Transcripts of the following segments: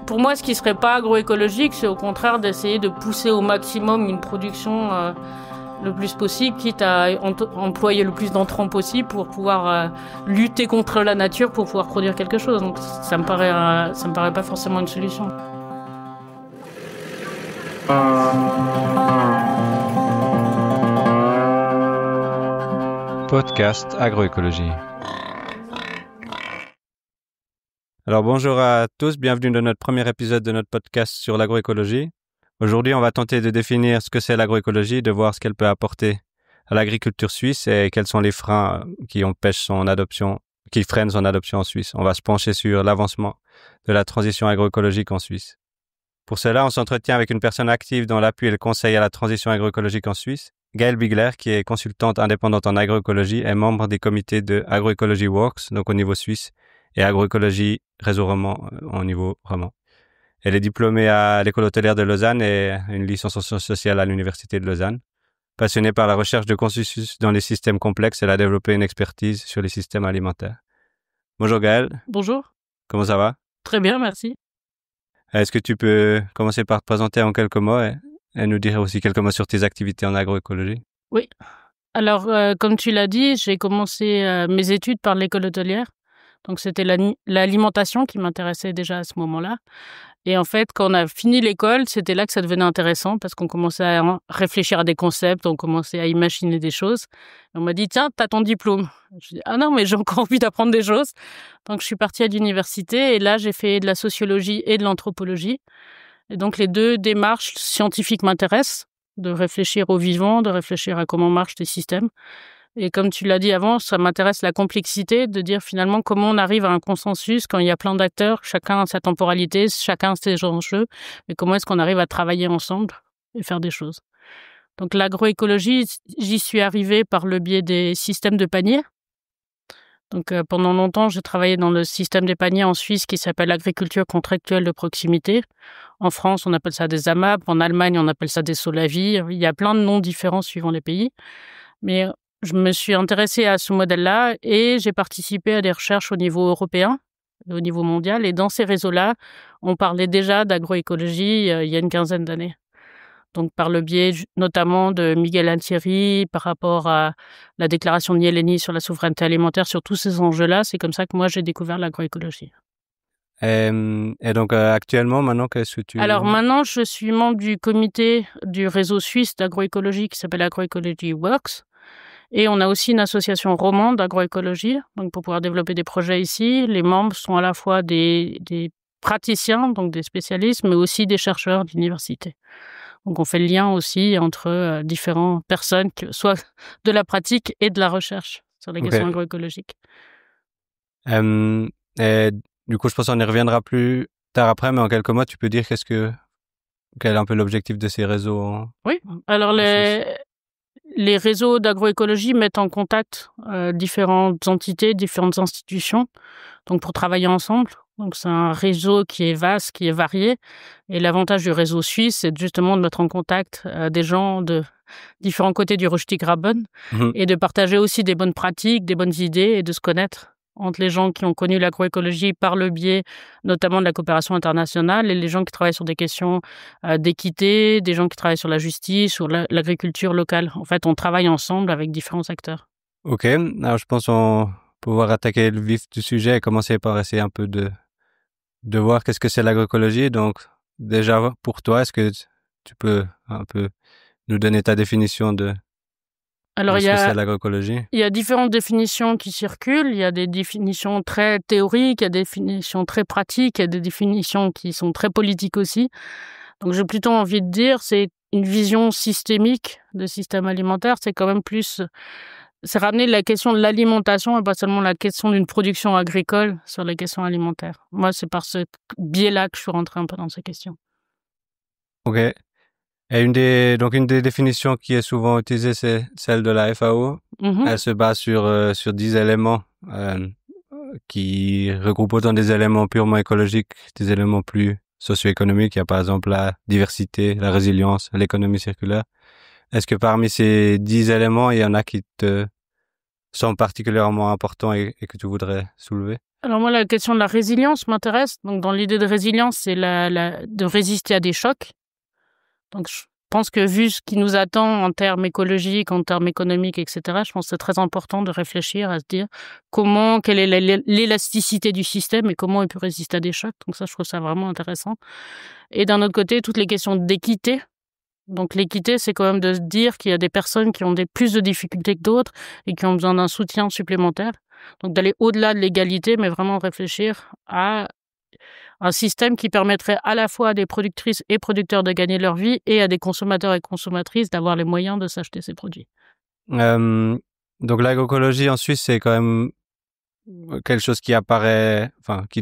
Pour moi, ce qui serait pas agroécologique, c'est au contraire d'essayer de pousser au maximum une production le plus possible, quitte à employer le plus d'entrants possible pour pouvoir lutter contre la nature, pour pouvoir produire quelque chose. Donc ça me paraît pas forcément une solution. Podcast Agroécologie. Alors bonjour à tous, bienvenue dans notre premier épisode de notre podcast sur l'agroécologie. Aujourd'hui, on va tenter de définir ce que c'est l'agroécologie, de voir ce qu'elle peut apporter à l'agriculture suisse et quels sont les freins qui freinent son adoption en Suisse. On va se pencher sur l'avancement de la transition agroécologique en Suisse. Pour cela, on s'entretient avec une personne active dans l'appui et le conseil à la transition agroécologique en Suisse, Gaëlle Bigler, qui est consultante indépendante en agroécologie et membre des comités de Agroecology Works, donc au niveau suisse, et Agroécologie Réseau Romand au niveau romand. Elle est diplômée à l'École hôtelière de Lausanne et une licence en sciences sociales à l'Université de Lausanne. Passionnée par la recherche de consensus dans les systèmes complexes, elle a développé une expertise sur les systèmes alimentaires. Bonjour Gaëlle. Bonjour. Comment ça va? Très bien, merci. Est-ce que tu peux commencer par te présenter en quelques mots et nous dire aussi quelques mots sur tes activités en agroécologie? Oui. Alors, comme tu l'as dit, j'ai commencé mes études par l'école hôtelière. Donc, c'était l'alimentation qui m'intéressait déjà à ce moment-là. Et en fait, quand on a fini l'école, c'était là que ça devenait intéressant parce qu'on commençait à réfléchir à des concepts, on commençait à imaginer des choses. Et on m'a dit, tiens, t'as ton diplôme. Je dis, ah non, mais j'ai encore envie d'apprendre des choses. Donc, je suis partie à l'université et là, j'ai fait de la sociologie et de l'anthropologie. Et donc, les deux démarches scientifiques m'intéressent, de réfléchir au vivant, de réfléchir à comment marchent les systèmes. Et comme tu l'as dit avant, ça m'intéresse la complexité, de dire finalement comment on arrive à un consensus quand il y a plein d'acteurs, chacun a sa temporalité, chacun a ses enjeux, mais comment est-ce qu'on arrive à travailler ensemble et faire des choses. Donc l'agroécologie, j'y suis arrivée par le biais des systèmes de panier. Donc pendant longtemps, j'ai travaillé dans le système des paniers en Suisse qui s'appelle l'agriculture contractuelle de proximité. En France, on appelle ça des AMAP, en Allemagne, on appelle ça des Solavi. Il y a plein de noms différents suivant les pays. Mais je me suis intéressée à ce modèle-là et j'ai participé à des recherches au niveau européen, au niveau mondial. Et dans ces réseaux-là, on parlait déjà d'agroécologie il y a une quinzaine d'années. Donc par le biais notamment de Miguel Altieri, par rapport à la déclaration de Yeleni sur la souveraineté alimentaire, sur tous ces enjeux-là, c'est comme ça que moi j'ai découvert l'agroécologie. Et donc actuellement, maintenant, qu'est-ce que tu... Alors maintenant, je suis membre du comité du réseau suisse d'agroécologie qui s'appelle Agroecology Works. Et on a aussi une association romande d'agroécologie, donc pour pouvoir développer des projets ici. Les membres sont à la fois des praticiens, donc des spécialistes, mais aussi des chercheurs d'université. Donc on fait le lien aussi entre différentes personnes, soit de la pratique et de la recherche sur les questions agroécologiques. Et du coup, je pense qu'on y reviendra plus tard après, mais en quelques mots, tu peux dire quel est un peu l'objectif de ces réseaux? Oui, alors les réseaux d'agroécologie mettent en contact différentes entités, différentes institutions, donc pour travailler ensemble. Donc c'est un réseau qui est vaste, qui est varié. Et l'avantage du réseau suisse, c'est justement de mettre en contact des gens de différents côtés du Röstigraben et de partager aussi des bonnes pratiques, des bonnes idées et de se connaître entre les gens qui ont connu l'agroécologie par le biais notamment de la coopération internationale et les gens qui travaillent sur des questions d'équité, des gens qui travaillent sur la justice, sur l'agriculture locale. En fait, on travaille ensemble avec différents acteurs. Ok, alors je pense qu'on va pouvoir attaquer le vif du sujet et commencer par essayer un peu de voir qu'est-ce que c'est l'agroécologie. Donc déjà, pour toi, est-ce que tu peux un peu nous donner ta définition de ce que c'est l'agroécologie? Il y a différentes définitions qui circulent. Il y a des définitions très théoriques, il y a des définitions très pratiques, il y a des définitions qui sont très politiques aussi. Donc j'ai plutôt envie de dire, c'est une vision systémique de système alimentaire. C'est quand même c'est ramener la question de l'alimentation et pas seulement la question d'une production agricole sur les questions alimentaires. Moi, c'est par ce biais-là que je suis rentrée un peu dans ces questions. Ok. Et une des définitions qui est souvent utilisée, c'est celle de la FAO. Elle se base sur 10 éléments qui regroupent autant des éléments purement écologiques, des éléments plus socio-économiques. Il y a par exemple la diversité, la résilience, l'économie circulaire. Est-ce que parmi ces 10 éléments, il y en a qui te sont particulièrement importants et que tu voudrais soulever? Alors moi, la question de la résilience m'intéresse. Donc dans l'idée de résilience, c'est de résister à des chocs. Donc je pense que vu ce qui nous attend en termes écologiques, en termes économiques, etc., je pense que c'est très important de réfléchir à se dire quelle est l'élasticité du système et comment il peut résister à des chocs. Donc ça, je trouve ça vraiment intéressant. Et d'un autre côté, toutes les questions d'équité. Donc l'équité, c'est quand même de se dire qu'il y a des personnes qui ont plus de difficultés que d'autres et qui ont besoin d'un soutien supplémentaire. Donc d'aller au-delà de l'égalité, mais vraiment réfléchir à un système qui permettrait à la fois à des productrices et producteurs de gagner leur vie et à des consommateurs et consommatrices d'avoir les moyens de s'acheter ces produits. Donc l'agroécologie en Suisse, c'est quand même quelque chose qui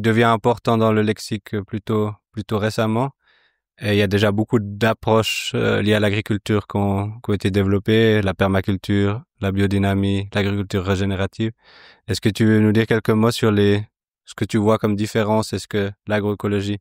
devient important dans le lexique plutôt récemment. Et il y a déjà beaucoup d'approches liées à l'agriculture qui ont été développées, la permaculture, la biodynamie, l'agriculture régénérative. Est-ce que tu veux nous dire quelques mots sur ce que tu vois comme différence? Est-ce que l'agroécologie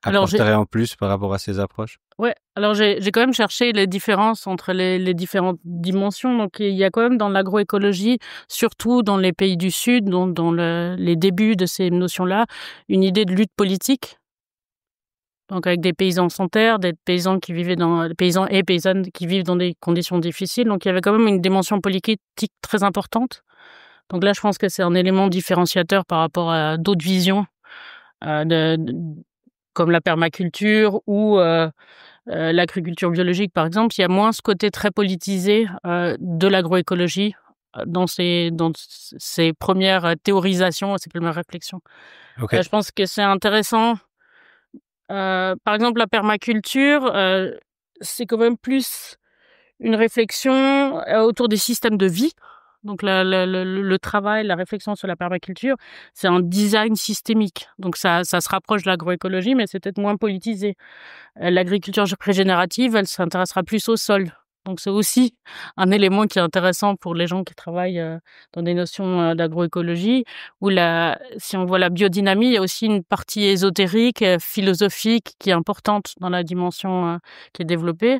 apporterait en plus par rapport à ces approches? Ouais, alors j'ai quand même cherché les différences entre les différentes dimensions. Donc il y a quand même dans l'agroécologie, surtout dans les pays du Sud, dans les débuts de ces notions-là, une idée de lutte politique. Donc avec des paysans sans terre, des paysans des paysans et paysannes qui vivent dans des conditions difficiles. Donc il y avait quand même une dimension politique très importante. Donc là, je pense que c'est un élément différenciateur par rapport à d'autres visions, comme la permaculture ou l'agriculture biologique, par exemple. Il y a moins ce côté très politisé de l'agroécologie dans ces premières théorisations, ces premières réflexions. Okay. Je pense que c'est intéressant. Par exemple, la permaculture, c'est quand même plus une réflexion autour des systèmes de vie. Donc le travail, la réflexion sur la permaculture, c'est un design systémique. Donc ça se rapproche de l'agroécologie, mais c'est peut-être moins politisé. L'agriculture régénérative, elle s'intéressera plus au sol. Donc c'est aussi un élément qui est intéressant pour les gens qui travaillent dans des notions d'agroécologie. Si on voit la biodynamie, il y a aussi une partie ésotérique, philosophique, qui est importante dans la dimension qui est développée.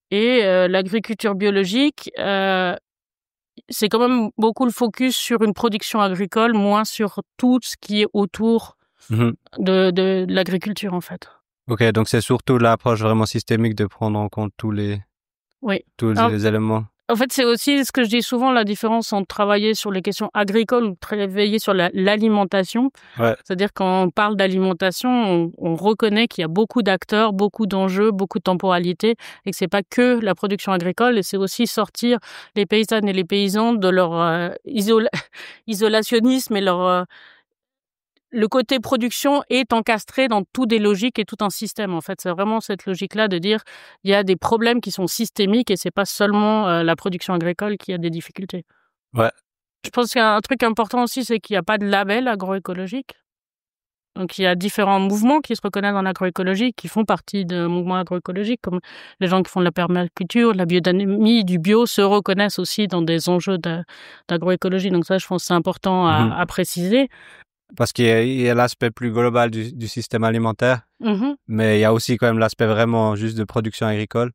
Et l'agriculture biologique, c'est quand même beaucoup le focus sur une production agricole, moins sur tout ce qui est autour de l'agriculture, en fait. Ok, donc c'est surtout l'approche vraiment systémique de prendre en compte tous les les éléments. En fait, c'est aussi ce que je dis souvent, la différence entre travailler sur les questions agricoles ou travailler sur l'alimentation. Ouais. C'est-à-dire quand on parle d'alimentation, on reconnaît qu'il y a beaucoup d'acteurs, beaucoup d'enjeux, beaucoup de temporalité et que c'est pas que la production agricole et c'est aussi sortir les paysannes et les paysans de leur isolationnisme et le côté production est encastré dans toutes des logiques et tout un système. En fait, c'est vraiment cette logique-là de dire il y a des problèmes qui sont systémiques et c'est pas seulement la production agricole qui a des difficultés. Ouais. Je pense qu'il y a un truc important aussi, c'est qu'il n'y a pas de label agroécologique. Donc, il y a différents mouvements qui se reconnaissent dans l'agroécologie, qui font partie de mouvements agroécologiques, comme les gens qui font de la permaculture, de la biodynamie, du bio, se reconnaissent aussi dans des enjeux d'agroécologie. Donc ça, je pense que c'est important à préciser. Parce qu'il y a l'aspect plus global du système alimentaire, mais il y a aussi quand même l'aspect vraiment juste de production agricole.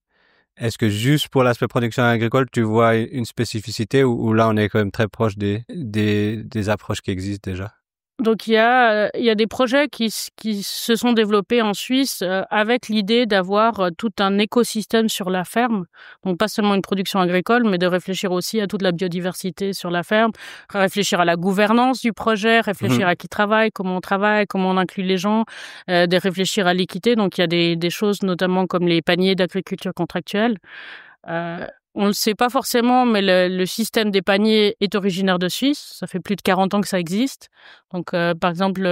Est-ce que juste pour l'aspect production agricole, tu vois une spécificité ou là on est quand même très proche des approches qui existent déjà? Donc il y a des projets qui se sont développés en Suisse avec l'idée d'avoir tout un écosystème sur la ferme. Donc pas seulement une production agricole, mais de réfléchir aussi à toute la biodiversité sur la ferme, réfléchir à la gouvernance du projet, réfléchir à qui travaille, comment on inclut les gens, de réfléchir à l'équité. Donc il y a des choses notamment comme les paniers d'agriculture contractuelle. On ne le sait pas forcément, mais le système des paniers est originaire de Suisse. Ça fait plus de 40 ans que ça existe. Donc, par exemple,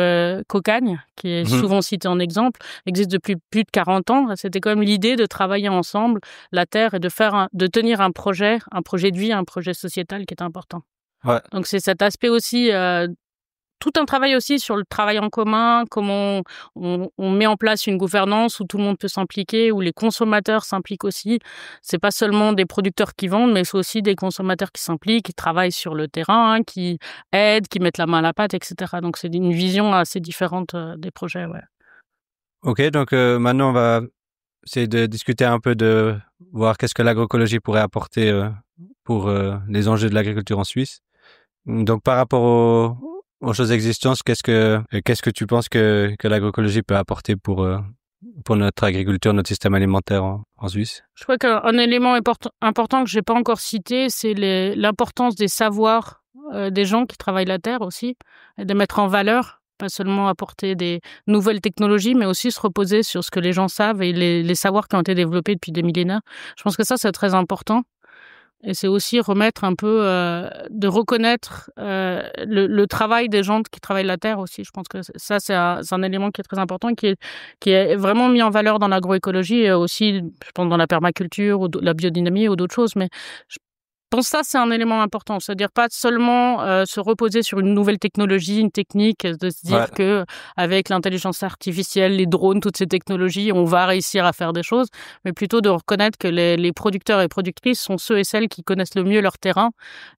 Cocagne, qui est souvent cité en exemple, existe depuis plus de 40 ans. C'était quand même l'idée de travailler ensemble la terre et de tenir un projet de vie, un projet sociétal qui est important. Ouais. Donc, c'est cet aspect aussi tout un travail aussi sur le travail en commun, comment on met en place une gouvernance où tout le monde peut s'impliquer, où les consommateurs s'impliquent aussi. C'est pas seulement des producteurs qui vendent, mais c'est aussi des consommateurs qui s'impliquent, qui travaillent sur le terrain, qui aident, qui mettent la main à la pâte, etc. Donc c'est une vision assez différente des projets. Ouais. Ok, donc maintenant on va essayer de discuter un peu de voir qu'est-ce que l'agroécologie pourrait apporter pour les enjeux de l'agriculture en Suisse. Donc par rapport aux choses existantes, qu'est-ce que tu penses que l'agroécologie peut apporter pour notre agriculture, notre système alimentaire en Suisse? Je crois qu'un élément important que j'ai pas encore cité, c'est l'importance des savoirs des gens qui travaillent la terre aussi, et de mettre en valeur, pas seulement apporter des nouvelles technologies, mais aussi se reposer sur ce que les gens savent et les savoirs qui ont été développés depuis des millénaires. Je pense que ça, c'est très important. Et c'est aussi remettre un peu, de reconnaître le travail des gens qui travaillent la terre aussi. Je pense que ça, c'est un élément qui est très important, qui est vraiment mis en valeur dans l'agroécologie et aussi, je pense, dans la permaculture ou la biodynamie ou d'autres choses. Mais je pense que ça, c'est un élément important. C'est-à-dire pas seulement se reposer sur une nouvelle technologie, une technique, de se dire que avec l'intelligence artificielle, les drones, toutes ces technologies, on va réussir à faire des choses, mais plutôt de reconnaître que les producteurs et productrices sont ceux et celles qui connaissent le mieux leur terrain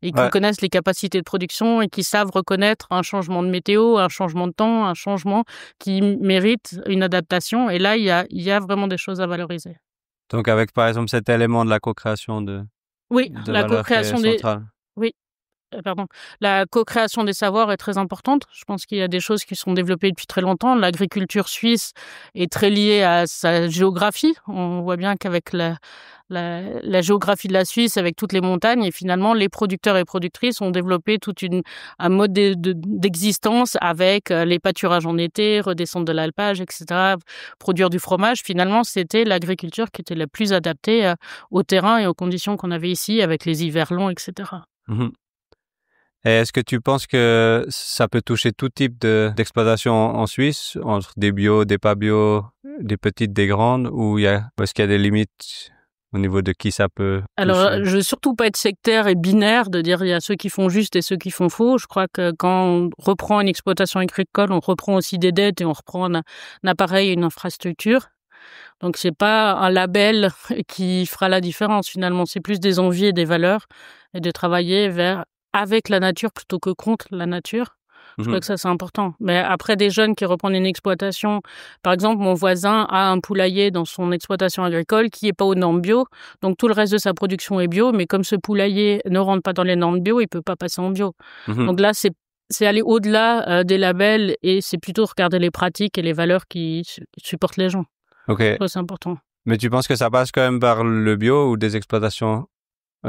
et qui connaissent les capacités de production et qui savent reconnaître un changement de météo, un changement de temps, un changement qui mérite une adaptation. Et là, il y a vraiment des choses à valoriser. Donc avec, par exemple, cet élément de la co-création Oui, de la valeur co-création oui, pardon. La co-création des savoirs est très importante. Je pense qu'il y a des choses qui sont développées depuis très longtemps. L'agriculture suisse est très liée à sa géographie. On voit bien qu'avec la géographie de la Suisse, avec toutes les montagnes, et finalement, les producteurs et productrices ont développé un mode d'existence avec les pâturages en été, redescendre de l'alpage, etc., produire du fromage. Finalement, c'était l'agriculture qui était la plus adaptée au terrain et aux conditions qu'on avait ici, avec les hivers longs, etc. Mmh. Et est-ce que tu penses que ça peut toucher tout type d'exploitation en Suisse, entre des bio, des pas bio, des petites, des grandes, ou est-ce qu'il y a des limites au niveau de qui ça peut toucher? Alors, je veux surtout pas être sectaire et binaire, de dire il y a ceux qui font juste et ceux qui font faux. Je crois que quand on reprend une exploitation agricole, on reprend aussi des dettes et on reprend un appareil et une infrastructure. Donc, c'est pas un label qui fera la différence finalement. C'est plus des envies et des valeurs et de travailler avec la nature plutôt que contre la nature. Je crois que ça, c'est important. Mais après, des jeunes qui reprennent une exploitation, par exemple, mon voisin a un poulailler dans son exploitation agricole qui est pas aux normes bio. Donc, tout le reste de sa production est bio. Mais comme ce poulailler ne rentre pas dans les normes bio, il peut pas passer en bio. Donc là, c'est aller au-delà des labels et c'est plutôt regarder les pratiques et les valeurs qui supportent les gens. OK. Je crois que c'est important. Mais tu penses que ça passe quand même par le bio ou des exploitations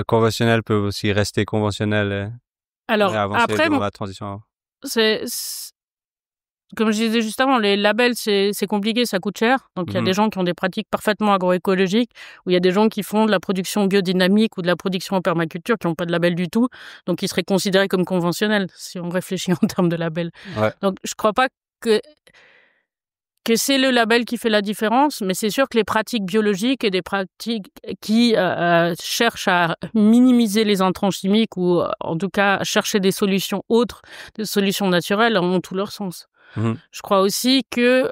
conventionnelles peuvent aussi rester conventionnelles Alors, et avancer après, dans la transition? c'est comme je disais juste avant, les labels, c'est compliqué, ça coûte cher. Donc, il y a des gens qui ont des pratiques parfaitement agroécologiques, ou il y a des gens qui font de la production biodynamique ou de la production en permaculture qui n'ont pas de label du tout, donc qui seraient considérés comme conventionnels, si on réfléchit en termes de label. Ouais. Donc, je crois pas que c'est le label qui fait la différence, mais c'est sûr que les pratiques biologiques et des pratiques qui cherchent à minimiser les intrants chimiques ou en tout cas chercher des solutions autres, des solutions naturelles, ont tout leur sens. Je crois aussi que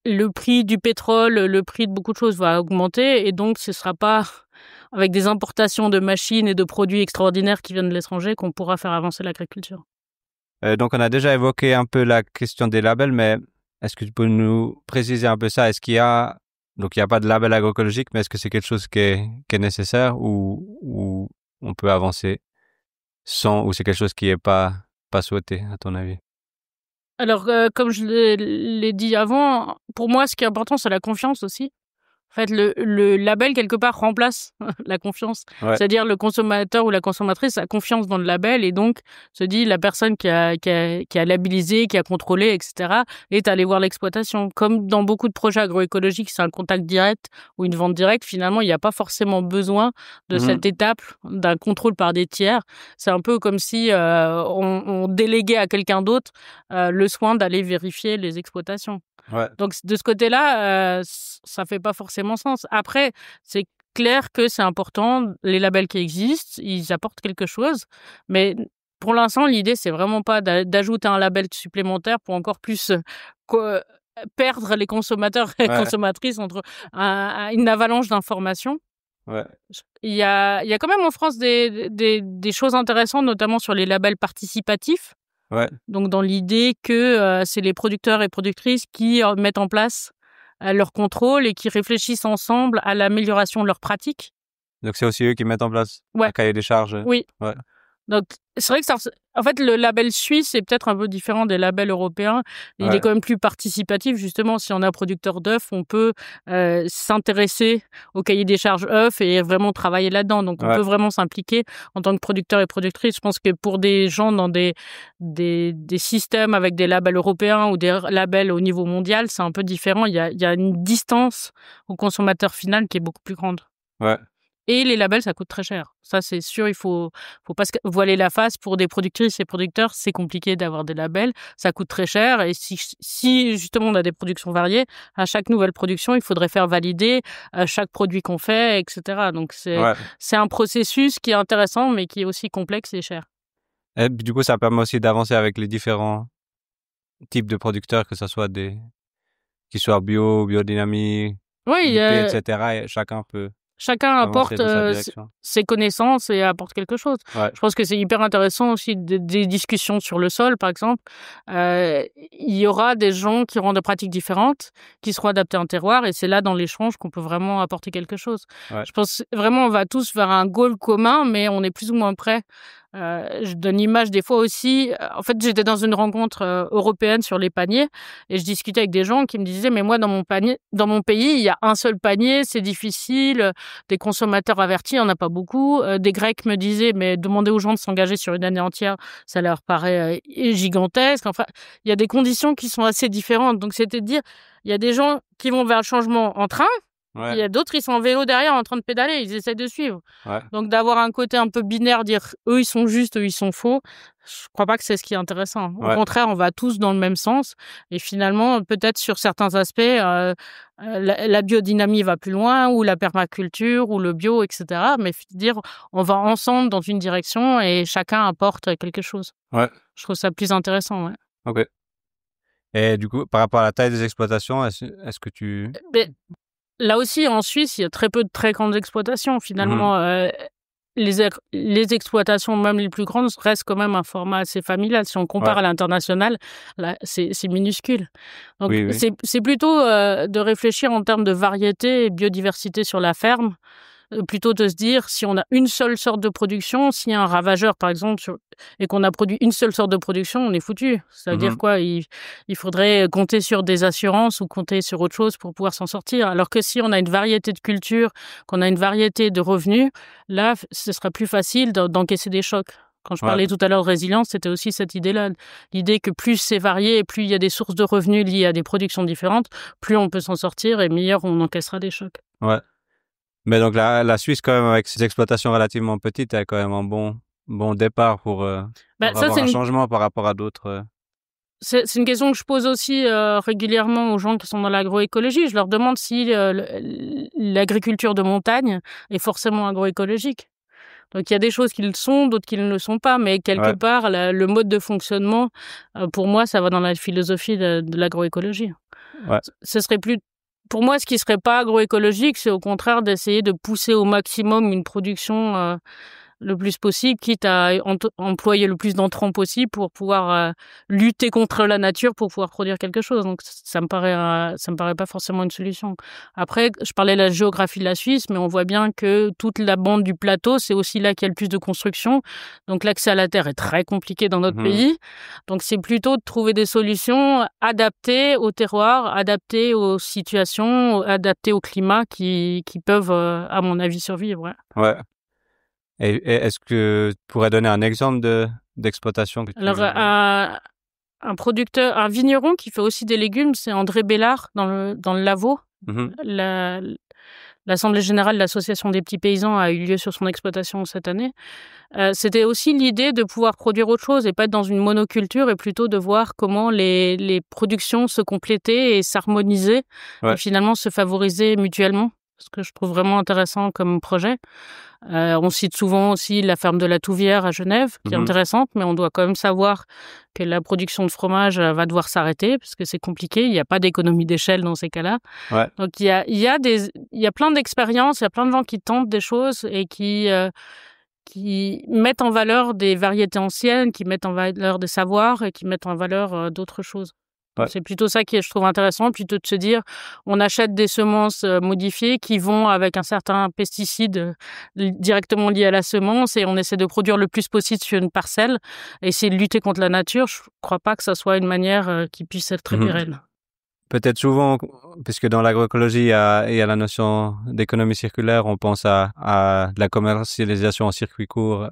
le prix du pétrole, le prix de beaucoup de choses va augmenter et donc ce sera pas avec des importations de machines et de produits extraordinaires qui viennent de l'étranger qu'on pourra faire avancer l'agriculture. Donc, on a déjà évoqué un peu la question des labels, mais est-ce que tu peux nous préciser un peu ça? Est-ce qu'il y a... Donc, il n'y a pas de label agroécologique, mais est-ce que c'est quelque chose qui est nécessaire ou on peut avancer sans, ou c'est quelque chose qui n'est pas souhaité, à ton avis? Alors, comme je l'ai dit avant, pour moi, ce qui est important, c'est la confiance aussi. En fait, le label, quelque part, remplace la confiance. Ouais. C'est-à-dire, le consommateur ou la consommatrice a confiance dans le label et donc se dit la personne qui a labellisé, qui a contrôlé, etc., est allée voir l'exploitation. Comme dans beaucoup de projets agroécologiques, c'est un contact direct ou une vente directe. Finalement, il n'y a pas forcément besoin de cette étape d'un contrôle par des tiers. C'est un peu comme si on déléguait à quelqu'un d'autre le soin d'aller vérifier les exploitations. Ouais. Donc, de ce côté-là, ça fait pas forcément sens. Après, c'est clair que c'est important. Les labels qui existent, ils apportent quelque chose. Mais pour l'instant, l'idée, c'est vraiment pas d'ajouter un label supplémentaire pour encore plus perdre les consommateurs et consommatrices entre une avalanche d'informations. Ouais. Il y a quand même en France des choses intéressantes, notamment sur les labels participatifs. Ouais. Donc, dans l'idée que c'est les producteurs et productrices qui mettent en place leur contrôle et qui réfléchissent ensemble à l'amélioration de leurs pratiques. Donc, c'est aussi eux qui mettent en place un cahier des charges. Oui. Ouais. Donc, c'est vrai que en fait, le label suisse est peut-être un peu différent des labels européens. Il est quand même plus participatif. Justement, si on est un producteur d'œufs, on peut s'intéresser au cahier des charges œufs et vraiment travailler là-dedans. Donc, on peut vraiment s'impliquer en tant que producteur et productrice. Je pense que pour des gens dans des systèmes avec des labels européens ou des labels au niveau mondial, c'est un peu différent. Il y a une distance au consommateur final qui est beaucoup plus grande. Ouais. Et les labels, ça coûte très cher. Ça, c'est sûr, il faut pas se voiler la face. Pour des productrices et producteurs, c'est compliqué d'avoir des labels. Ça coûte très cher. Et si justement on a des productions variées, à chaque nouvelle production, il faudrait faire valider chaque produit qu'on fait, etc. Donc, c'est un processus qui est intéressant, mais qui est aussi complexe et cher. Et du coup, ça permet aussi d'avancer avec les différents types de producteurs, que ce soit qui soient bio, biodynamie, IP, etc. Et chacun apporte ses connaissances et apporte quelque chose. Je pense que c'est hyper intéressant aussi des discussions sur le sol, par exemple. Il y aura des gens qui auront des pratiques différentes, qui seront adaptées à un terroir, et c'est là, dans l'échange, qu'on peut vraiment apporter quelque chose. Je pense vraiment on va tous vers un goal commun, mais on est plus ou moins prêts. Je donne l'image des fois aussi. En fait, j'étais dans une rencontre européenne sur les paniers et je discutais avec des gens qui me disaient mais moi dans mon pays, il y a un seul panier, c'est difficile. Des consommateurs avertis, il n'y en a pas beaucoup. Des Grecs me disaient mais demander aux gens de s'engager sur une année entière, ça leur paraît gigantesque. Enfin, il y a des conditions qui sont assez différentes. Donc, c'était de dire, il y a des gens qui vont vers le changement en train. Il y a d'autres, ils sont en vélo derrière en train de pédaler, ils essaient de suivre. Donc, d'avoir un côté un peu binaire, dire eux ils sont justes, eux ils sont faux, je crois pas que c'est ce qui est intéressant. Au contraire, on va tous dans le même sens. Et finalement, peut-être sur certains aspects, la biodynamie va plus loin, ou la permaculture, ou le bio, etc. Mais dire, on va ensemble dans une direction et chacun apporte quelque chose. Je trouve ça plus intéressant. Ok. Et du coup, par rapport à la taille des exploitations, est-ce que tu... Là aussi, en Suisse, il y a très peu de très grandes exploitations. Finalement, les exploitations, même les plus grandes, restent quand même un format assez familial. Si on compare à l'international, là, c'est minuscule. Donc, c'est plutôt de réfléchir en termes de variété et biodiversité sur la ferme, plutôt de se dire, si on a une seule sorte de production, s'il y a un ravageur, par exemple, et qu'on a produit une seule sorte de production, on est foutu. Ça veut dire quoi? Il faudrait compter sur des assurances ou compter sur autre chose pour pouvoir s'en sortir. Alors que si on a une variété de cultures, qu'on a une variété de revenus, là, ce sera plus facile d'encaisser des chocs. Quand je parlais tout à l'heure de résilience, c'était aussi cette idée-là. L'idée que plus c'est varié et plus il y a des sources de revenus liées à des productions différentes, plus on peut s'en sortir et meilleur on encaissera des chocs. Mais donc la Suisse, quand même, avec ses exploitations relativement petites, a quand même un bon départ pour avoir un changement par rapport à d'autres. C'est une question que je pose aussi régulièrement aux gens qui sont dans l'agroécologie. Je leur demande si l'agriculture de montagne est forcément agroécologique. Donc, il y a des choses qui le sont, d'autres qui ne le sont pas. Mais quelque part, le mode de fonctionnement, pour moi, ça va dans la philosophie de l'agroécologie. Ce serait plus... Pour moi, ce qui serait pas agroécologique, c'est au contraire d'essayer de pousser au maximum une production le plus possible, quitte à employer le plus d'entrants possible pour pouvoir lutter contre la nature pour pouvoir produire quelque chose. Donc, ça me paraît pas forcément une solution. Après, je parlais de la géographie de la Suisse, mais on voit bien que toute la bande du plateau, c'est aussi là qu'il y a le plus de construction. Donc, l'accès à la terre est très compliqué dans notre pays. Donc, c'est plutôt de trouver des solutions adaptées au terroir, adaptées aux situations, adaptées au climat qui peuvent, à mon avis, survivre. Et est-ce que tu pourrais donner un exemple d'exploitation Alors, un producteur, un vigneron qui fait aussi des légumes, c'est André Bellard dans le Lavaux. L'Assemblée générale de l'Association des petits paysans a eu lieu sur son exploitation cette année. C'était aussi l'idée de pouvoir produire autre chose et pas être dans une monoculture, et plutôt de voir comment les productions se complétaient et s'harmonisaient et finalement se favoriser mutuellement. Ce que je trouve vraiment intéressant comme projet. On cite souvent aussi la ferme de la Touvière à Genève, qui est intéressante, mais on doit quand même savoir que la production de fromage va devoir s'arrêter parce que c'est compliqué. Il n'y a pas d'économie d'échelle dans ces cas-là. Donc, il y a plein d'expériences, il y a plein de gens qui tentent des choses et qui mettent en valeur des variétés anciennes, qui mettent en valeur des savoirs et qui mettent en valeur d'autres choses. Ouais. C'est plutôt ça qui est, je trouve, intéressant, plutôt de se dire on achète des semences modifiées qui vont avec un certain pesticide directement lié à la semence et on essaie de produire le plus possible sur une parcelle, essayer de lutter contre la nature. Je crois pas que ça soit une manière qui puisse être très pérenne. Peut-être souvent, puisque dans l'agroécologie, il y a la notion d'économie circulaire, on pense à de la commercialisation en circuit court.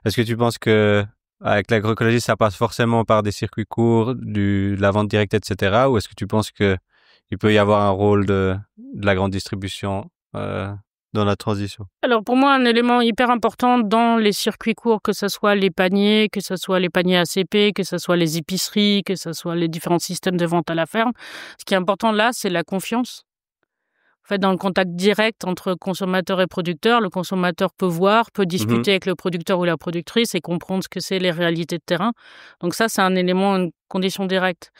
Est-ce que tu penses que avec l'agroécologie, ça passe forcément par des circuits courts, de la vente directe, etc. Ou est-ce que tu penses que il peut y avoir un rôle de la grande distribution dans la transition? Alors pour moi, un élément hyper important dans les circuits courts, que ce soit les paniers, que ce soit les paniers ACP, que ce soit les épiceries, que ce soit les différents systèmes de vente à la ferme, ce qui est important là, c'est la confiance. En fait, dans le contact direct entre consommateur et producteur, le consommateur peut voir, peut discuter avec le producteur ou la productrice et comprendre ce que c'est les réalités de terrain. Donc ça, c'est un élément, une condition directe.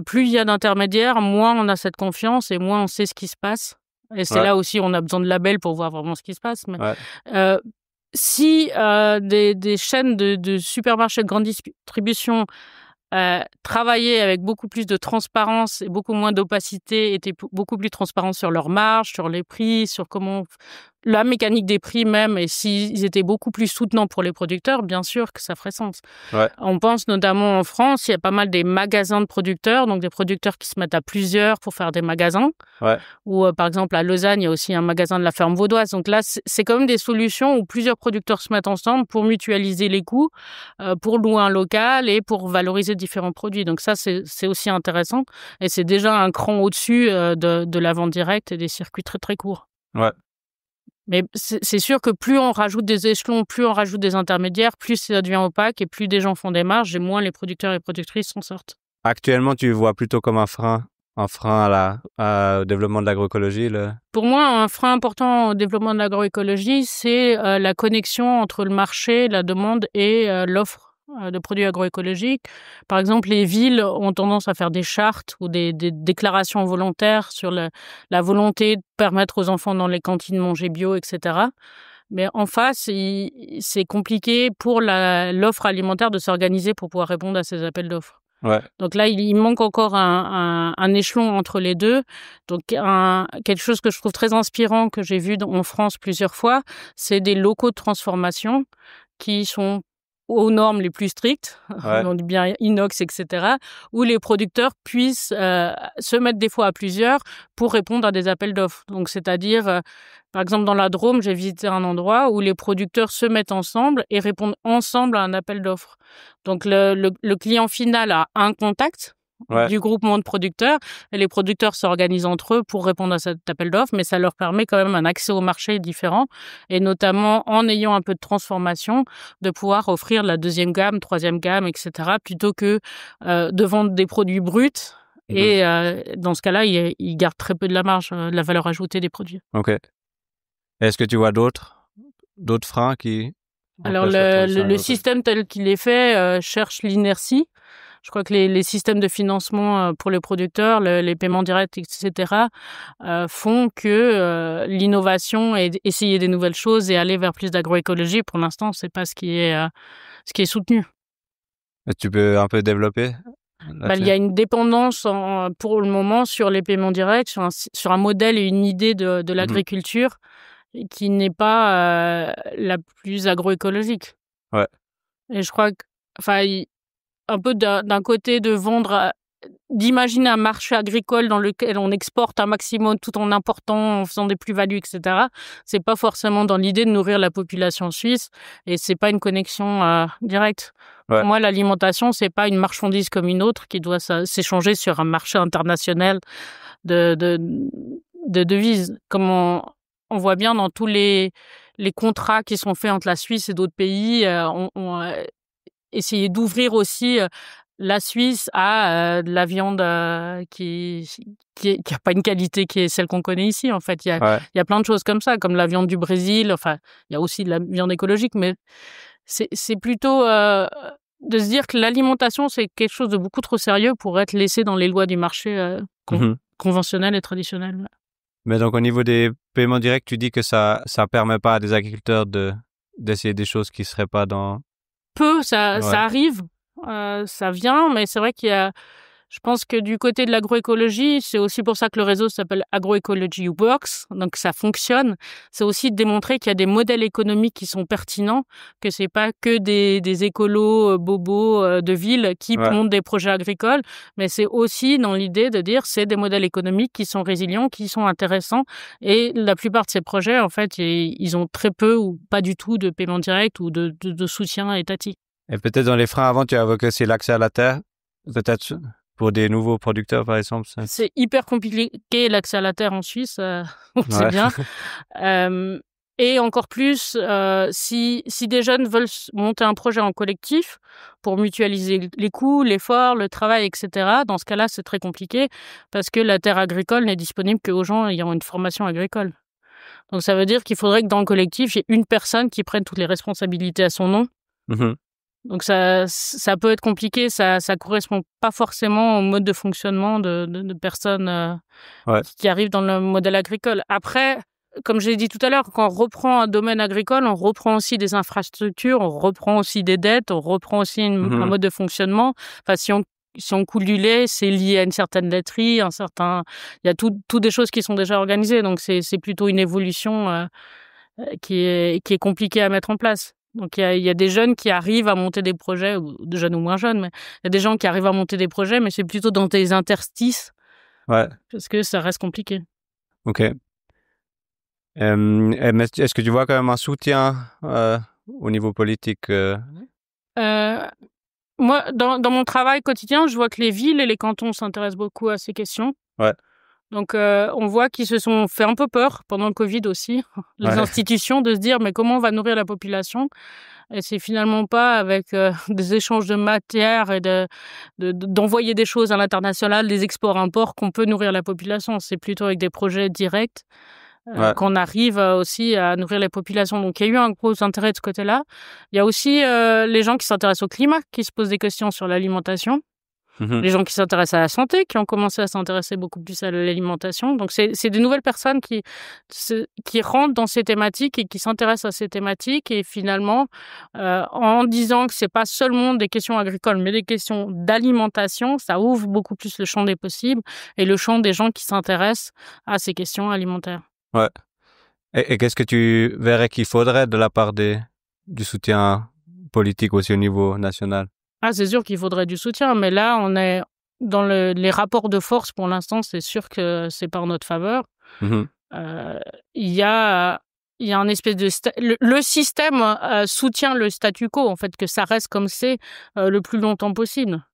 Plus il y a d'intermédiaires, moins on a cette confiance et moins on sait ce qui se passe. Et c'est là aussi on a besoin de labels pour voir vraiment ce qui se passe. Mais, si des chaînes de supermarchés de grande distribution travaillaient avec beaucoup plus de transparence et beaucoup moins d'opacité, étaient beaucoup plus transparents sur leurs marges, sur les prix, sur comment la mécanique des prix même, et s'ils étaient beaucoup plus soutenants pour les producteurs, bien sûr que ça ferait sens. On pense notamment en France, il y a pas mal des magasins de producteurs, donc des producteurs qui se mettent à plusieurs pour faire des magasins. Ou par exemple à Lausanne, il y a aussi un magasin de la ferme vaudoise. Donc là, c'est quand même des solutions où plusieurs producteurs se mettent ensemble pour mutualiser les coûts, pour louer un local et pour valoriser différents produits. Donc ça, c'est aussi intéressant. Et c'est déjà un cran au-dessus de la vente directe et des circuits très très courts. Mais c'est sûr que plus on rajoute des échelons, plus on rajoute des intermédiaires, plus ça devient opaque et plus des gens font des marges et moins les producteurs et productrices s'en sortent. Actuellement, tu vois plutôt comme un frein au développement de l'agroécologie? Pour moi, un frein important au développement de l'agroécologie, c'est la connexion entre le marché, la demande et l'offre de produits agroécologiques. Par exemple, les villes ont tendance à faire des chartes ou des déclarations volontaires sur la volonté de permettre aux enfants dans les cantines de manger bio, etc. Mais en face, c'est compliqué pour l'offre alimentaire de s'organiser pour pouvoir répondre à ces appels d'offres. Donc là, il manque encore un échelon entre les deux. Donc quelque chose que je trouve très inspirant, que j'ai vu en France plusieurs fois, c'est des locaux de transformation qui sont aux normes les plus strictes, on dit bien inox, etc., où les producteurs puissent se mettre des fois à plusieurs pour répondre à des appels d'offres. Donc, c'est-à-dire, par exemple, dans la Drôme, j'ai visité un endroit où les producteurs se mettent ensemble et répondent ensemble à un appel d'offres. Donc, le client final a un contact du groupement de producteurs et les producteurs s'organisent entre eux pour répondre à cet appel d'offres, mais ça leur permet quand même un accès au marché différent et notamment en ayant un peu de transformation, de pouvoir offrir la deuxième gamme, troisième gamme, etc., plutôt que de vendre des produits bruts. Et dans ce cas-là, ils gardent très peu de la marge, de la valeur ajoutée des produits. Ok. Est-ce que tu vois d'autres freins qui... Alors, le système tel qu'il est fait cherche l'inertie. Je crois que les systèmes de financement pour les producteurs, les paiements directs, etc., font que l'innovation et essayer des nouvelles choses et aller vers plus d'agroécologie, pour l'instant, c'est pas ce qui est soutenu. Tu peux un peu développer? Il y a une dépendance pour le moment sur les paiements directs, sur un modèle et une idée de l'agriculture qui n'est pas la plus agroécologique. Et je crois que, un peu d'un côté de vendre, d'imaginer un marché agricole dans lequel on exporte un maximum tout en important, en faisant des plus-values, etc. C'est pas forcément dans l'idée de nourrir la population suisse et c'est pas une connexion directe. Pour moi, l'alimentation, c'est pas une marchandise comme une autre qui doit s'échanger sur un marché international de devises. Comme on voit bien dans tous les contrats qui sont faits entre la Suisse et d'autres pays, on essayer d'ouvrir aussi la Suisse à de la viande qui a pas une qualité qui est celle qu'on connaît ici. En fait, il y a plein de choses comme ça, comme la viande du Brésil. Enfin, il y a aussi de la viande écologique, mais c'est plutôt de se dire que l'alimentation, c'est quelque chose de beaucoup trop sérieux pour être laissé dans les lois du marché conventionnel et traditionnel. Mais donc, au niveau des paiements directs, tu dis que ça permet pas à des agriculteurs d'essayer des choses qui seraient pas dans... Ça arrive, ça vient, mais c'est vrai qu'il y a... Je pense que du côté de l'agroécologie, c'est aussi pour ça que le réseau s'appelle Agroecology Works, donc ça fonctionne. C'est aussi de démontrer qu'il y a des modèles économiques qui sont pertinents, que c'est pas que des écolos bobos de ville qui montent des projets agricoles, mais c'est aussi dans l'idée de dire c'est des modèles économiques qui sont résilients, qui sont intéressants. Et la plupart de ces projets, en fait, ils ont très peu ou pas du tout de paiement direct ou de soutien étatique. Et peut-être dans les freins avant, tu as évoqué aussi l'accès à la terre, peut-être pour des nouveaux producteurs, par exemple. C'est hyper compliqué l'accès à la terre en Suisse, on sait bien. Et encore plus, si des jeunes veulent monter un projet en collectif pour mutualiser les coûts, l'effort, le travail, etc., dans ce cas-là, c'est très compliqué parce que la terre agricole n'est disponible qu'aux gens ayant une formation agricole. Donc ça veut dire qu'il faudrait que dans le collectif, il y ait une personne qui prenne toutes les responsabilités à son nom. Donc ça peut être compliqué, ça correspond pas forcément au mode de fonctionnement de personnes qui arrivent dans le modèle agricole. Après, comme j'ai dit tout à l'heure, quand on reprend un domaine agricole, on reprend aussi des infrastructures, on reprend aussi des dettes, on reprend aussi un mode de fonctionnement. Enfin, si on coule du lait, c'est lié à une certaine laiterie, il y a tout des choses qui sont déjà organisées. Donc c'est plutôt une évolution qui est compliquée à mettre en place. Donc, il y a des jeunes qui arrivent à monter des projets, ou de jeunes ou moins jeunes, mais il y a des gens qui arrivent à monter des projets, mais c'est plutôt dans des interstices. Parce que ça reste compliqué. OK. Est-ce que tu vois quand même un soutien au niveau politique Moi, dans mon travail quotidien, je vois que les villes et les cantons s'intéressent beaucoup à ces questions. Donc, on voit qu'ils se sont fait un peu peur pendant le Covid aussi, les institutions, de se dire mais comment on va nourrir la population ? Et c'est finalement pas avec des échanges de matière et d'envoyer des choses à l'international, des exports-imports qu'on peut nourrir la population. C'est plutôt avec des projets directs qu'on arrive aussi à nourrir les populations. Donc, il y a eu un gros intérêt de ce côté-là. Il y a aussi les gens qui s'intéressent au climat, qui se posent des questions sur l'alimentation. Les gens qui s'intéressent à la santé, qui ont commencé à s'intéresser beaucoup plus à l'alimentation. Donc, c'est des nouvelles personnes qui rentrent dans ces thématiques et qui s'intéressent à ces thématiques. Et finalement, en disant que c'est pas seulement des questions agricoles, mais des questions d'alimentation, ça ouvre beaucoup plus le champ des possibles et le champ des gens qui s'intéressent à ces questions alimentaires. Et qu'est-ce que tu verrais qu'il faudrait de la part du soutien politique aussi au niveau national? C'est sûr qu'il faudrait du soutien, mais là, on est dans les rapports de force pour l'instant, c'est sûr que c'est pas en notre faveur. Il y a un espèce de... Le système soutient le statu quo, en fait, que ça reste comme c'est le plus longtemps possible.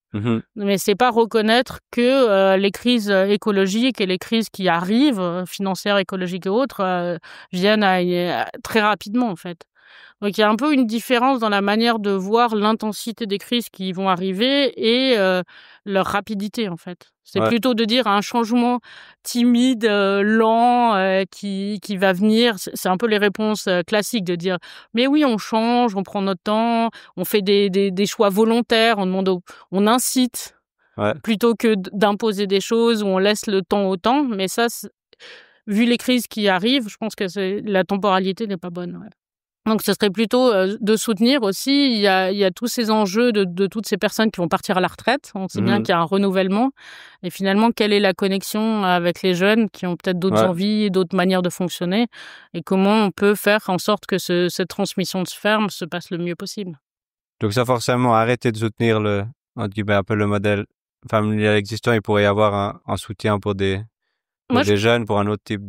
Mais c'est pas reconnaître que les crises écologiques et les crises qui arrivent, financières, écologiques et autres, viennent très rapidement, en fait. Donc, il y a un peu une différence dans la manière de voir l'intensité des crises qui vont arriver et leur rapidité, en fait. C'est plutôt de dire un changement timide, lent, qui va venir. C'est un peu les réponses classiques de dire « Mais oui, on change, on prend notre temps, on fait des choix volontaires, on incite plutôt que d'imposer des choses où on laisse le temps au temps. » Mais ça, vu les crises qui arrivent, je pense que la temporalité n'est pas bonne. Donc, ce serait plutôt de soutenir aussi. Il y a tous ces enjeux de toutes ces personnes qui vont partir à la retraite. On sait bien qu'il y a un renouvellement. Et finalement, quelle est la connexion avec les jeunes qui ont peut-être d'autres envies, d'autres manières de fonctionner, et comment on peut faire en sorte que cette transmission de ferme se passe le mieux possible. Donc, ça forcément, arrêter de soutenir un peu le modèle familial existant. Il pourrait y avoir un soutien pour des jeunes, pour un autre type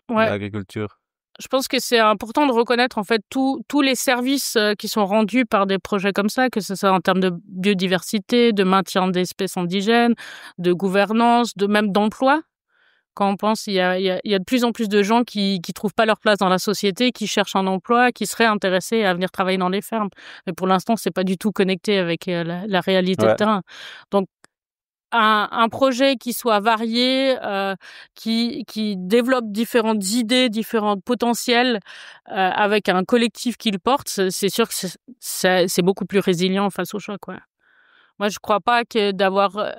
d'agriculture. Je pense que c'est important de reconnaître en fait tous les services qui sont rendus par des projets comme ça, que ce soit en termes de biodiversité, de maintien d'espèces indigènes, de gouvernance, même d'emploi. Quand on pense, il y a de plus en plus de gens qui trouvent pas leur place dans la société, qui cherchent un emploi, qui seraient intéressés à venir travailler dans les fermes. Mais pour l'instant, c'est pas du tout connecté avec la réalité de terrain. Donc, un projet qui soit varié, qui développe différentes idées, différents potentiels, avec un collectif qui le porte, c'est sûr que c'est beaucoup plus résilient face au choc. Moi, je crois pas que d'avoir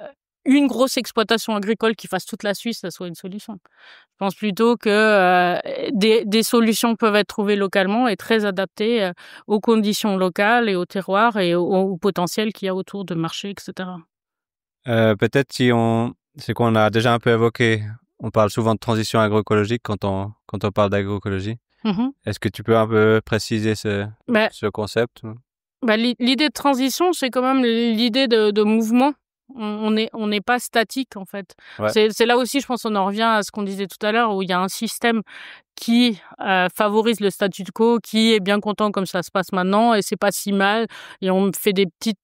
une grosse exploitation agricole qui fasse toute la Suisse, ça soit une solution. Je pense plutôt que des solutions peuvent être trouvées localement et très adaptées aux conditions locales et au terroir et au potentiel qu'il y a autour de marché, etc. Peut-être c'est qu'on a déjà un peu évoqué, on parle souvent de transition agroécologique quand on parle d'agroécologie. Mhm. Est-ce que tu peux un peu préciser Mais ce concept? l'idée de transition, c'est quand même l'idée de mouvement. On n'est pas statique, en fait. Ouais. C'est là aussi, je pense, on en revient à ce qu'on disait tout à l'heure, où il y a un système qui favorise le statu quo, qui est bien content comme ça se passe maintenant, et c'est pas si mal. Et on fait des petits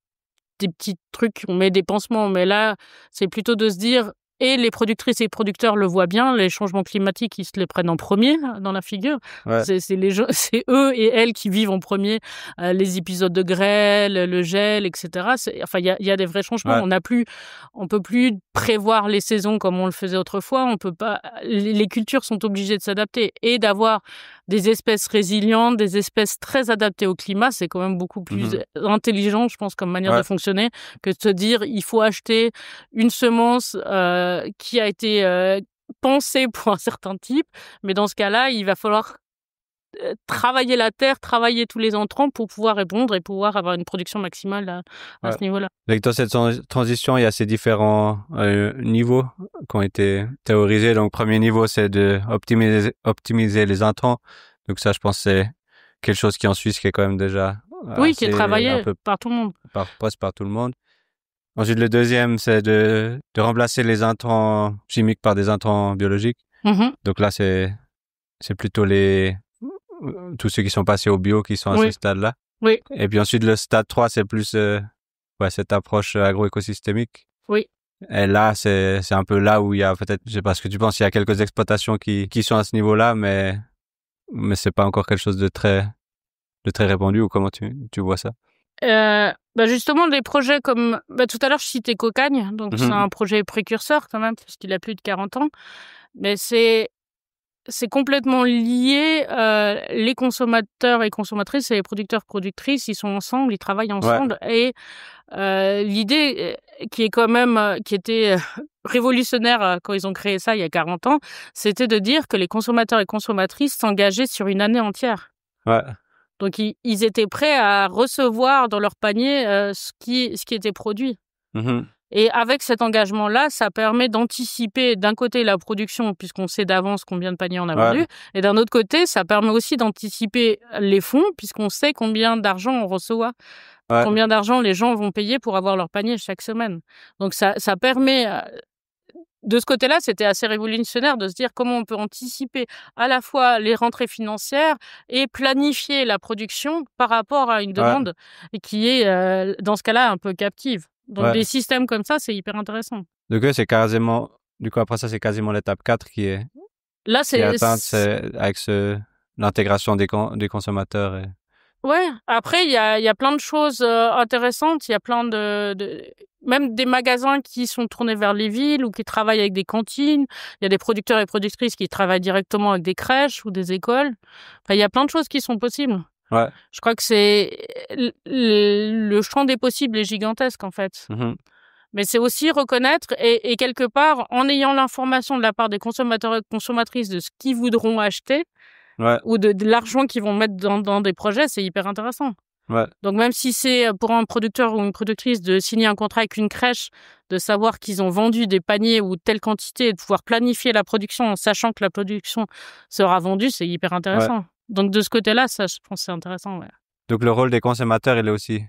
trucs, on met des pansements. Mais là, c'est plutôt de se dire, et les productrices et producteurs le voient bien, les changements climatiques, ils se les prennent en premier dans la figure. Ouais. C'est c'est eux et elles qui vivent en premier les épisodes de grêle, le gel, etc. Enfin, il y a des vrais changements. Ouais. On peut plus prévoir les saisons comme on le faisait autrefois. On peut pas. Les cultures sont obligées de s'adapter et d'avoir des espèces résilientes, des espèces très adaptées au climat. C'est quand même beaucoup plus intelligent, je pense, comme manière de fonctionner que de se dire il faut acheter une semence qui a été pensée pour un certain type. Mais dans ce cas-là, il va falloir travailler la terre, travailler tous les entrants pour pouvoir répondre et pouvoir avoir une production maximale à ce niveau-là. Donc, dans cette transition, il y a ces différents niveaux qui ont été théorisés. Donc, premier niveau, c'est de optimiser les intrants. Donc, ça, je pense, c'est quelque chose qui en Suisse qui est quand même déjà qui est travaillé par tout le monde. Presque par tout le monde. Ensuite, le deuxième, c'est de remplacer les intrants chimiques par des intrants biologiques. Mm-hmm. Donc là, c'est plutôt tous ceux qui sont passés au bio qui sont à ce stade-là. Oui. Et puis ensuite, le stade 3, c'est plus cette approche agroécosystémique. Oui. Et là, c'est un peu là où il y a peut-être, je sais pas ce que tu penses, il y a quelques exploitations qui sont à ce niveau-là, mais c'est pas encore quelque chose de très répandu, ou comment tu vois ça? Justement, des projets comme tout à l'heure je citais Cocagne, donc c'est un projet précurseur quand même puisqu'il a plus de 40 ans, mais c'est complètement lié. Les consommateurs et consommatrices et les producteurs productrices, ils sont ensemble, ils travaillent ensemble. Et l'idée qui est quand même qui était révolutionnaire quand ils ont créé ça il y a 40 ans, c'était de dire que les consommateurs et consommatrices s'engageaient sur une année entière. Ouais. Donc, ils étaient prêts à recevoir dans leur panier ce qui était produit. Mm-hmm. Et avec cet engagement-là, ça permet d'anticiper d'un côté la production, puisqu'on sait d'avance combien de paniers on a vendu, et d'un autre côté, ça permet aussi d'anticiper les fonds, puisqu'on sait combien d'argent on reçoit, combien d'argent les gens vont payer pour avoir leur panier chaque semaine. Donc, ça permet... De ce côté-là, c'était assez révolutionnaire de se dire comment on peut anticiper à la fois les rentrées financières et planifier la production par rapport à une demande et qui est, dans ce cas-là, un peu captive. Donc, des systèmes comme ça, c'est hyper intéressant. Donc, c'est quasiment... Du coup, après ça, c'est quasiment l'étape 4 qui est... Là, c'est atteinte avec l'intégration des consommateurs. Ouais. Après, il y a plein de choses intéressantes. Il y a plein même des magasins qui sont tournés vers les villes ou qui travaillent avec des cantines. Il y a des producteurs et productrices qui travaillent directement avec des crèches ou des écoles. Enfin, il y a plein de choses qui sont possibles. Ouais. Je crois que c'est le champ des possibles est gigantesque en fait. Mm-hmm. Mais c'est aussi reconnaître et quelque part, en ayant l'information de la part des consommateurs et consommatrices de ce qu'ils voudront acheter ou de l'argent qu'ils vont mettre dans des projets, c'est hyper intéressant. Ouais. Donc même si c'est pour un producteur ou une productrice de signer un contrat avec une crèche, de savoir qu'ils ont vendu des paniers ou telle quantité et de pouvoir planifier la production en sachant que la production sera vendue, c'est hyper intéressant. Ouais. Donc de ce côté-là, ça, je pense que c'est intéressant. Ouais. Donc le rôle des consommateurs, il est aussi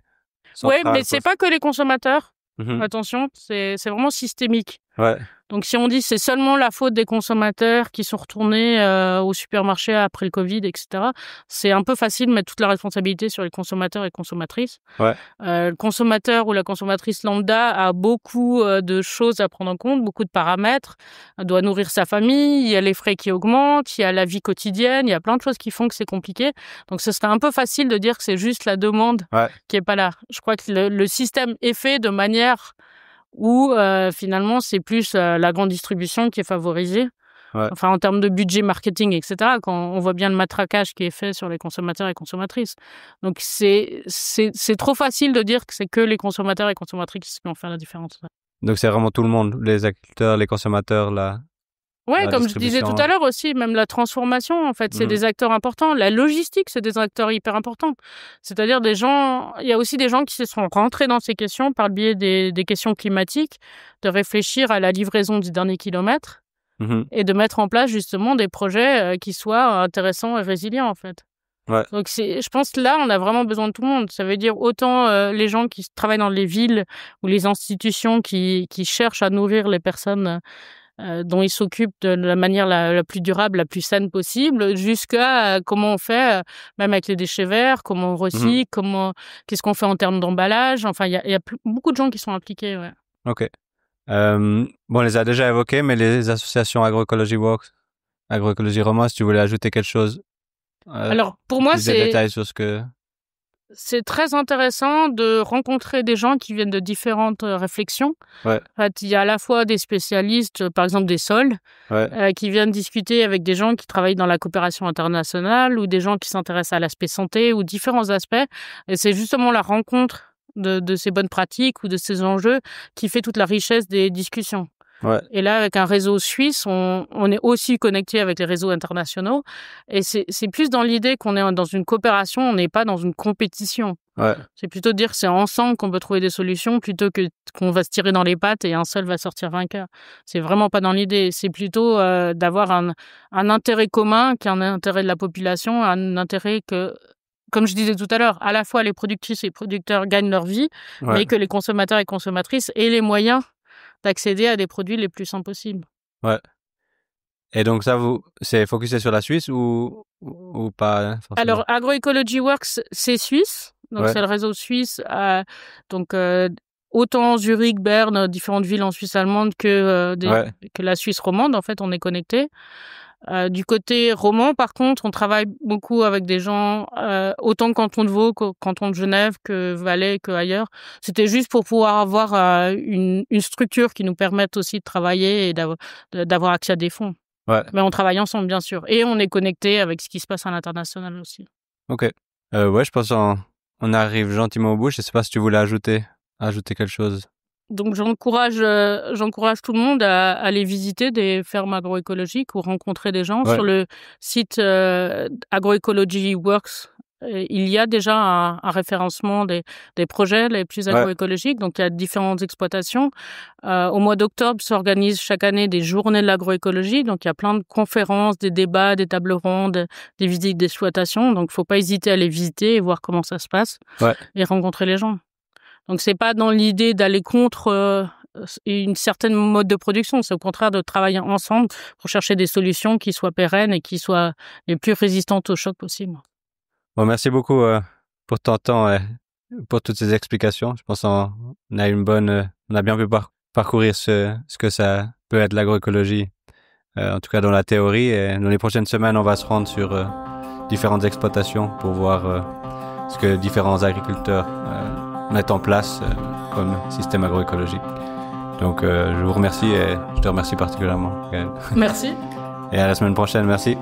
central. Oui, mais c'est pas que les consommateurs. Mm-hmm. Attention, c'est vraiment systémique. Ouais. Donc si on dit c'est seulement la faute des consommateurs qui sont retournés au supermarché après le Covid, etc., c'est un peu facile de mettre toute la responsabilité sur les consommateurs et consommatrices. Ouais. Le consommateur ou la consommatrice lambda a beaucoup de choses à prendre en compte, beaucoup de paramètres. Elle doit nourrir sa famille, il y a les frais qui augmentent, il y a la vie quotidienne, il y a plein de choses qui font que c'est compliqué. Donc ce serait un peu facile de dire que c'est juste la demande qui est pas là. Je crois que le système est fait de manière où finalement c'est plus la grande distribution qui est favorisée. Ouais. Enfin, en termes de budget marketing, etc., quand on voit bien le matraquage qui est fait sur les consommateurs et consommatrices. Donc, c'est trop facile de dire que c'est que les consommateurs et consommatrices qui vont faire la différence. Donc, c'est vraiment tout le monde, les agriculteurs, les consommateurs, là. Ouais, la comme je disais tout à l'heure aussi, même la transformation, en fait, c'est des acteurs importants. La logistique, c'est des acteurs hyper importants. C'est-à-dire il y a aussi des gens qui se sont rentrés dans ces questions par le biais des questions climatiques, de réfléchir à la livraison du dernier kilomètre et de mettre en place justement des projets qui soient intéressants et résilients, en fait. Ouais. Donc je pense que là, on a vraiment besoin de tout le monde. Ça veut dire autant les gens qui travaillent dans les villes ou les institutions qui cherchent à nourrir les personnes dont ils s'occupent de la manière la plus durable, la plus saine possible, jusqu'à comment on fait, même avec les déchets verts, comment on recycle, qu'est-ce qu'on fait en termes d'emballage. Enfin, il y a beaucoup de gens qui sont impliqués. Ouais. Ok. Bon, on les a déjà évoqués, mais les associations Agroecology Works, Agroécologie Roma, si tu voulais ajouter quelque chose. Alors, pour moi, des détails sur ce que... C'est très intéressant de rencontrer des gens qui viennent de différentes réflexions. Ouais. En fait, il y a à la fois des spécialistes, par exemple des sols, qui viennent discuter avec des gens qui travaillent dans la coopération internationale ou des gens qui s'intéressent à l'aspect santé ou différents aspects. Et c'est justement la rencontre de ces bonnes pratiques ou de ces enjeux qui fait toute la richesse des discussions. Ouais. Et là, avec un réseau suisse, on est aussi connecté avec les réseaux internationaux. Et c'est plus dans l'idée qu'on est dans une coopération, on n'est pas dans une compétition. Ouais. C'est plutôt de dire que c'est ensemble qu'on peut trouver des solutions plutôt que qu'on va se tirer dans les pattes et un seul va sortir vainqueur. C'est vraiment pas dans l'idée. C'est plutôt d'avoir un intérêt commun qui est un intérêt de la population, un intérêt que... Comme je disais tout à l'heure, à la fois les productrices et les producteurs gagnent leur vie, mais que les consommateurs et consommatrices aient les moyens d'accéder à des produits les plus sains possibles. Ouais. Et donc ça, c'est focusé sur la Suisse ou pas forcément? Alors, Agroecology Works, c'est suisse. Donc, c'est le réseau suisse. Autant Zurich, Berne, différentes villes en Suisse allemande que la Suisse romande. En fait, on est connectés. Du côté roman, par contre, on travaille beaucoup avec des gens, autant canton de Vaud que canton de Genève, que Valais, qu'ailleurs. C'était juste pour pouvoir avoir une structure qui nous permette aussi de travailler et d'avoir accès à des fonds. Ouais. Mais on travaille ensemble, bien sûr. Et on est connecté avec ce qui se passe à l'international aussi. Ok. Je pense qu'on arrive gentiment au bout. Je ne sais pas si tu voulais ajouter quelque chose. Donc j'encourage tout le monde à aller visiter des fermes agroécologiques ou rencontrer des gens. Sur le site Agroecology Works. Il y a déjà un référencement des projets les plus agroécologiques. Donc, il y a différentes exploitations. Au mois d'octobre, s'organisent chaque année des journées de l'agroécologie. Donc, il y a plein de conférences, des débats, des tables rondes, des visites d'exploitation. Donc, il ne faut pas hésiter à les visiter et voir comment ça se passe et rencontrer les gens. Donc, c'est pas dans l'idée d'aller contre une certaine mode de production. C'est au contraire de travailler ensemble pour chercher des solutions qui soient pérennes et qui soient les plus résistantes au choc possible. Bon, merci beaucoup pour ton temps et pour toutes ces explications. Je pense qu'on a on a bien pu parcourir ce que ça peut être l'agroécologie, en tout cas dans la théorie. Et dans les prochaines semaines, on va se rendre sur différentes exploitations pour voir ce que différents agriculteurs mettent en place comme système agroécologique. Donc, je vous remercie et je te remercie particulièrement, Gaëlle. Merci. Et à la semaine prochaine. Merci.